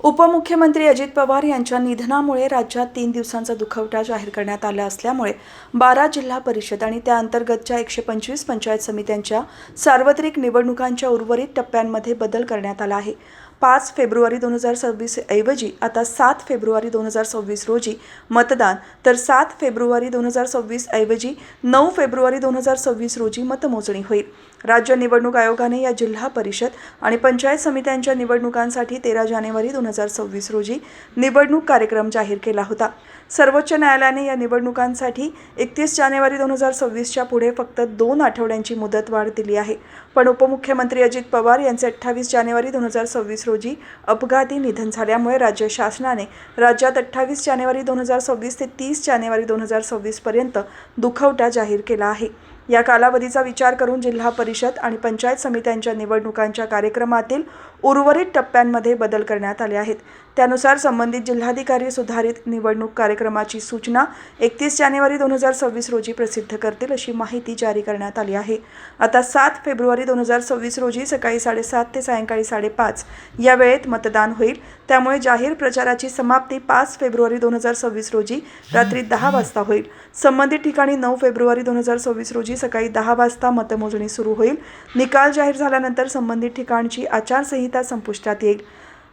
उपमुख्यमंत्री अजित पवार यांच्या निधनामुळे राज्यात 3 दिवसांचा दुखवटा जाहीर करण्यात आला असल्यामुळे 12 जिल्हा परिषद आणि त्या अंतर्गतच्या 125 पंचायत समित्यांच्या सार्वत्रिक निवडणुकांच्या उर्वरित टप्प्यांमध्ये बदल करण्यात आला आहे। 5 फेब्रुवारी 2026 ऐवजी आता 7 फेब्रुवारी 2026 रोजी मतदान, तर 7 फेब्रुवारी 2026 ऐवजी 9 फेब्रुवारी 2026 रोजी मतमोजणी होईल। राज्य निवडणूक आयोगाने या जिल्हा परिषद आणि पंचायत समित्यांच्या निवडणुकांसाठी 13 जानेवारी 2026 रोजी निवडणूक कार्यक्रम जाहीर केला होता। सर्वोच्च न्यायालयाने या निवडणुकांसाठी 31 जानेवारी 2026च्या पुढे फक्त 2 आठवड्यांची मुदतवाढ दिली आहे। पण उपमुख्यमंत्री अजित पवार यांचे 28 जानेवारी 2026 रोजी अपघाती निधन झाल्यामुळे राज्य शासनाने राज्यात 28 जानेवारी 2026 ते 30 जानेवारी 2026 पर्यंत दुखवटा जाहीर केला आहे। या कालावधीचा विचार करून जिल्हा परिषद आणि पंचायत समित्यांच्या निवडणुकांच्या कार्यक्रमातील उर्वरित टप्प्यांमध्ये बदल करण्यात आले आहेत। त्यानुसार संबंधित जिल्हाधिकारी सुधारित निवडणूक कार्यक्रमाची सूचना 31 जानेवारी 2026 रोजी प्रसिद्ध करतील, अशी माहिती जारी करण्यात आली आहे। आता 7 फेब्रुवारी 2026 रोजी सकाळी 7:30 ते सायंकाळी 5:30 या वेळेत मतदान होईल। त्यामुळे जाहीर प्रचाराची समाप्ती 5 फेब्रुवारी 2026 रोजी रात्री 10 वाजता होईल। संबंधित ठिकाणी 9 फेब्रुवारी 2026 रोजी सकाळी 10 वाजता मतमोजणी सुरू होईल। निकाल जाहीर झाल्यानंतर संबंधित ठिकाणची आचारसंहिता संपुष्टात येईल।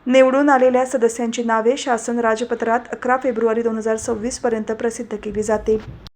निवडून आलेल्या सदस्यांची नावे शासन राजपत्रात 11 फेब्रुवारी 2026 पर्यंत प्रसिद्ध केली जातील।